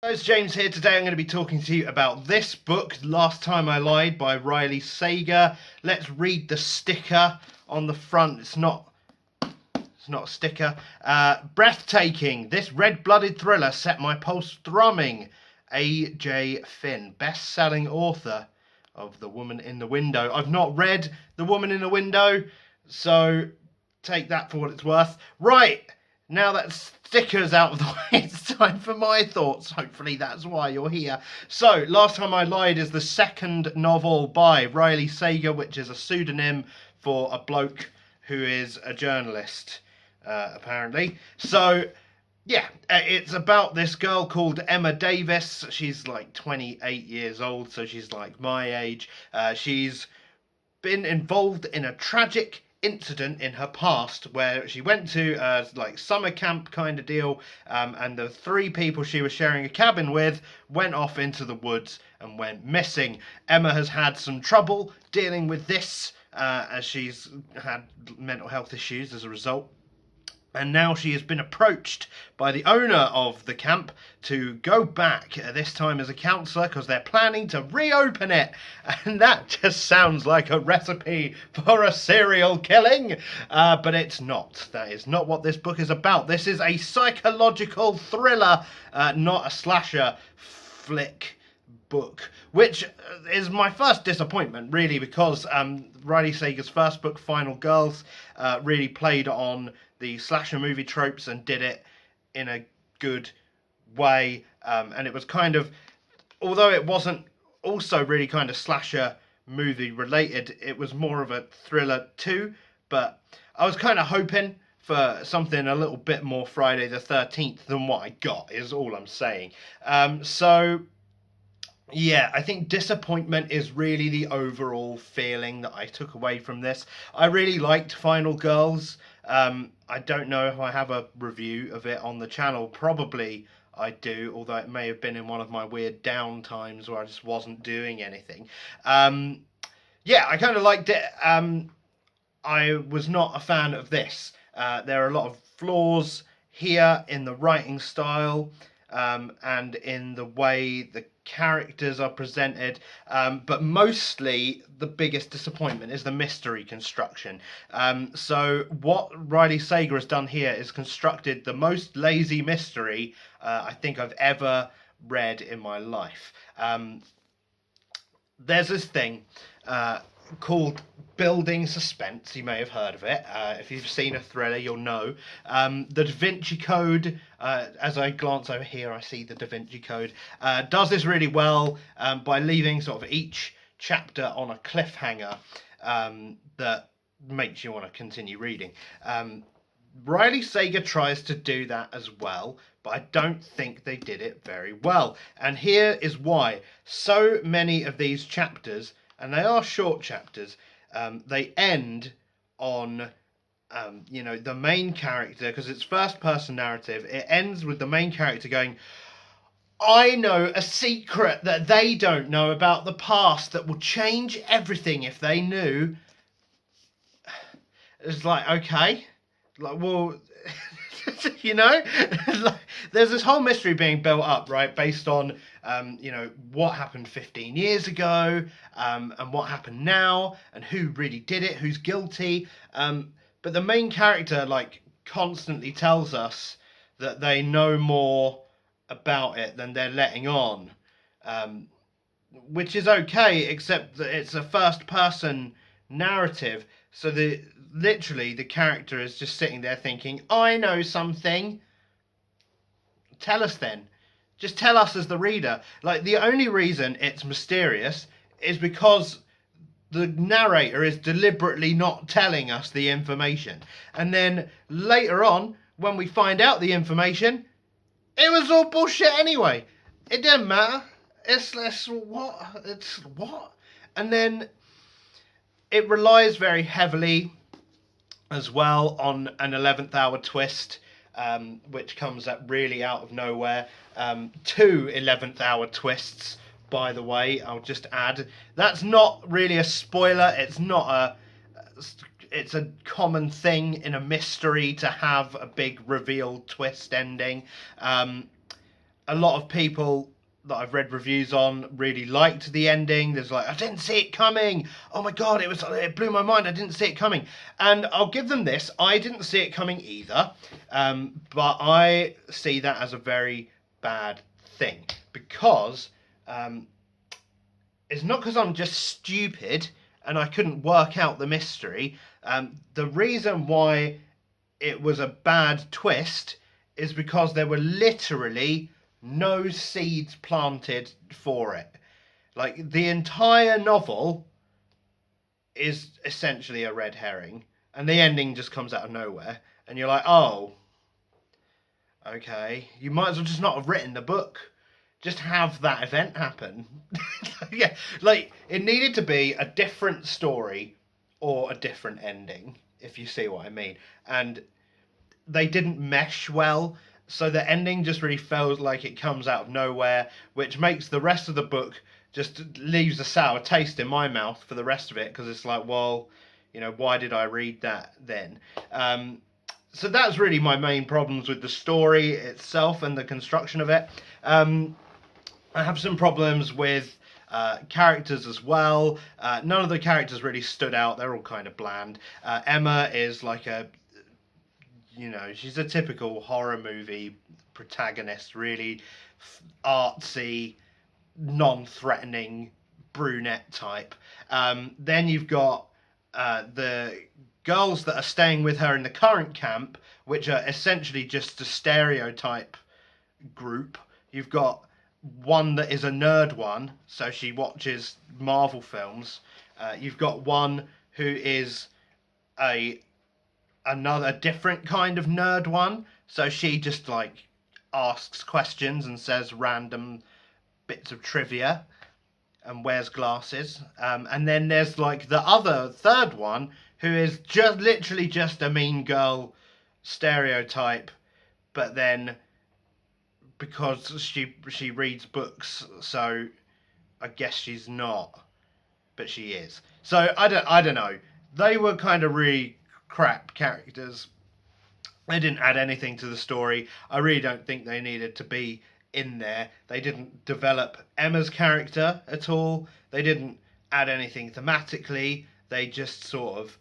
It's James here. Today I'm going to be talking to you about this book, Last Time I Lied by Riley Sager. Let's read the sticker on the front. It's not a sticker. Breathtaking. This red-blooded thriller set my pulse thrumming. A.J. Finn, best-selling author of The Woman in the Window. I've not read The Woman in the Window, so take that for what it's worth. Right. Now that sticker's out of the way, it's time for my thoughts. Hopefully that's why you're here. So, Last Time I Lied is the second novel by Riley Sager, which is a pseudonym for a bloke who is a journalist, apparently. So, yeah, it's about this girl called Emma Davis. She's like 28 years old, so she's like my age. She's been involved in a tragic incident in her past where she went to like summer camp kind of deal, and the three people she was sharing a cabin with went off into the woods and went missing. Emma has had some trouble dealing with this, as she's had mental health issues as a result. And now she has been approached by the owner of the camp to go back, this time as a counsellor, because they're planning to reopen it. And that just sounds like a recipe for a serial killing. But it's not. That is not what this book is about. This is a psychological thriller, not a slasher flick book, which is my first disappointment, really, because Riley Sager's first book, Final Girls, really played on the slasher movie tropes and did it in a good way, and it was kind of, although it wasn't also really kind of slasher movie related, it was more of a thriller too. But I was kind of hoping for something a little bit more Friday the 13th than what I got, is all I'm saying. So yeah, I think disappointment is really the overall feeling that I took away from this. I really liked Final Girls. I don't know if I have a review of it on the channel. Probably I do, although it may have been in one of my weird down times where I just wasn't doing anything. Yeah, I kind of liked it. I was not a fan of this. There are a lot of flaws here in the writing style, and in the way the characters are presented, but mostly the biggest disappointment is the mystery construction. So what Riley Sager has done here is constructed the most lazy mystery I think I've ever read in my life. There's this thing called building suspense. You may have heard of it. If you've seen a thriller, you'll know. The Da Vinci Code, as I glance over here, I see the Da Vinci Code, does this really well, by leaving sort of each chapter on a cliffhanger that makes you want to continue reading. Riley Sager tries to do that as well, but I don't think they did it very well. And here is why. So many of these chapters, and they are short chapters, they end on, the main character, because it's first person narrative, it ends with the main character going, I know a secret that they don't know about the past that will change everything if they knew. It's like, okay, like, well, like, there's this whole mystery being built up, right, based on, what happened 15 years ago, and what happened now, and who really did it, who's guilty. But the main character, like, constantly tells us that they know more about it than they're letting on, which is okay, except that it's a first-person narrative, so literally the character is just sitting there thinking, I know something. Tell us then. Just tell us as the reader. Like, the only reason it's mysterious is because the narrator is deliberately not telling us the information. And then later on, when we find out the information, it was all bullshit anyway. It didn't matter. It's what? And then it relies very heavily as well on an 11th hour twist, which comes up really out of nowhere. Two 11th hour twists, by the way, I'll just add. That's not really a spoiler. It's a common thing in a mystery to have a big reveal twist ending. a lot of people that I've read reviews on really liked the ending. There's like, I didn't see it coming. Oh my god, it blew my mind. I didn't see it coming. And I'll give them this. I didn't see it coming either, but I see that as a very bad thing because it's not because I'm just stupid and I couldn't work out the mystery. The reason why it was a bad twist is because there were literally no seeds planted for it. Like, the entire novel is essentially a red herring, and the ending just comes out of nowhere, and you're like, oh, okay, you might as well just not have written the book. Just have that event happen. Yeah, like, it needed to be a different story or a different ending, if you see what I mean. And they didn't mesh well, so the ending just really feels like it comes out of nowhere, which makes the rest of the book just leaves a sour taste in my mouth for the rest of it, because it's like, well, you know, why did I read that then? So that's really my main problems with the story itself and the construction of it. I have some problems with characters as well. None of the characters really stood out. They're all kind of bland. Emma is like she's a typical horror movie protagonist, really artsy, non-threatening brunette type. Then you've got the girls that are staying with her in the current camp, which are essentially just a stereotype group. You've got one that is a nerd one, so she watches Marvel films. You've got one who is another different kind of nerd one, so she just like asks questions and says random bits of trivia and wears glasses. And then there's like the other third one who is just literally just a mean girl stereotype, but then because she reads books, so I guess she's not, but she is. So I don't know. They were kind of really crap characters. They didn't add anything to the story. I really don't think they needed to be in there. They didn't develop Emma's character at all. They didn't add anything thematically. They just sort of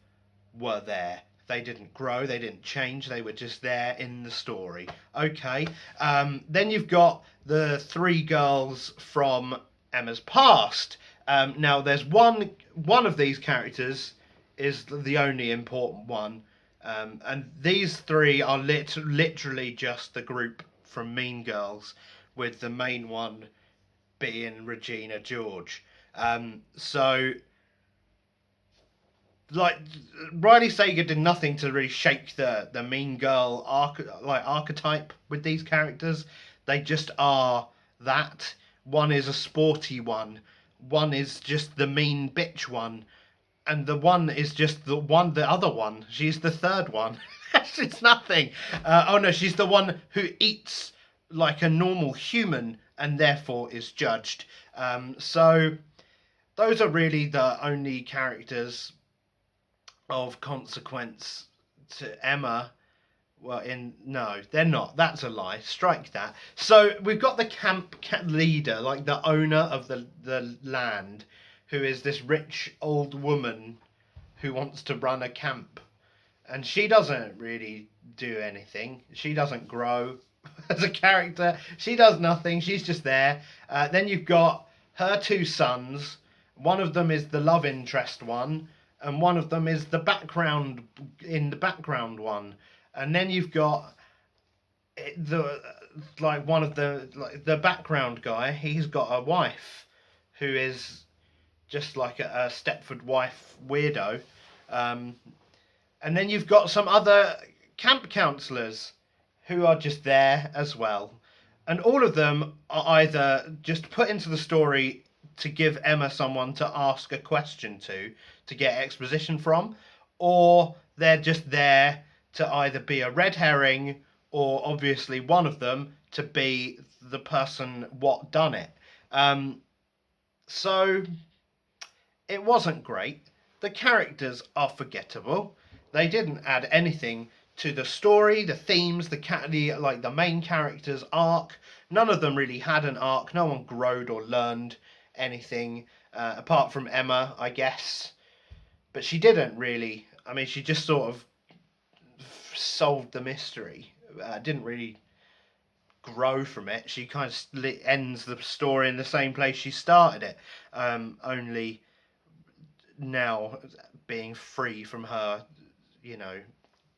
were there. They didn't grow, they didn't change, they were just there in the story. Okay. Then you've got the three girls from Emma's past. Now there's one of these characters is the only important one. And these three are literally just the group from Mean Girls, with the main one being Regina George. So, like, Riley Sager did nothing to really shake the Mean Girl archetype with these characters. They just are that. One is a sporty one. One is just the mean bitch one. And the one is just the other one. She's the third one. She's nothing. Oh no, she's the one who eats like a normal human and therefore is judged. So those are really the only characters of consequence to Emma. Well, no, they're not. That's a lie. Strike that. So we've got the camp leader, like the owner of the land, who is this rich old woman who wants to run a camp. And she doesn't really do anything. She doesn't grow as a character. She does nothing. She's just there. Then you've got her two sons. One of them is the love interest one, and one of them is the background one. And then you've got one of the background guy. He's got a wife who is just like a Stepford wife weirdo. And then you've got some other camp counsellors who are just there as well. And all of them are either just put into the story to give Emma someone to ask a question to get exposition from, or they're just there to either be a red herring, or obviously one of them to be the person what done it. So it wasn't great. The characters are forgettable. They didn't add anything to the story, the themes, the main character's arc, None of them really had an arc. No one growed or learned anything, apart from Emma, I guess. But she didn't really. I mean, she just sort of solved the mystery. Didn't really grow from it. She kind of ends the story in the same place she started it, only now being free from her, you know,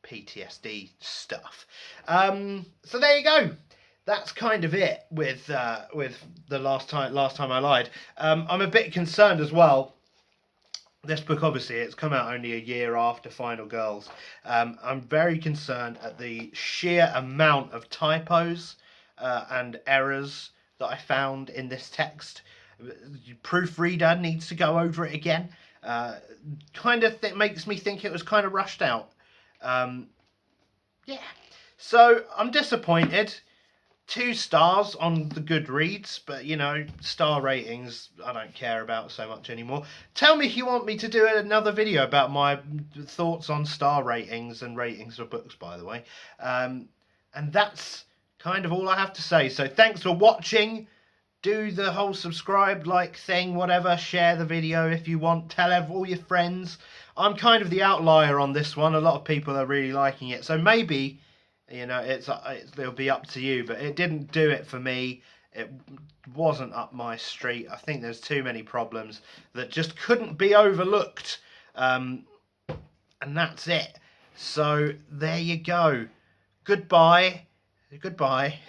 PTSD stuff. So there you go. That's kind of it with the last time I lied. I'm a bit concerned as well. This book, obviously, it's come out only a year after Final Girls. I'm very concerned at the sheer amount of typos and errors that I found in this text. Proofreader needs to go over it again. Kind of makes me think it was kind of rushed out. Yeah. So I'm disappointed. 2 stars on the Goodreads, but you know, star ratings I don't care about so much anymore. Tell me if you want me to do another video about my thoughts on star ratings and ratings of books, by the way. And that's kind of all I have to say. So thanks for watching. Do the whole subscribe, like thing, whatever. Share the video if you want. Tell all your friends. I'm kind of the outlier on this one. A lot of people are really liking it. So maybe, you know, it'll be up to you. But it didn't do it for me. It wasn't up my street. I think there's too many problems that just couldn't be overlooked. And that's it. So there you go. Goodbye. Goodbye.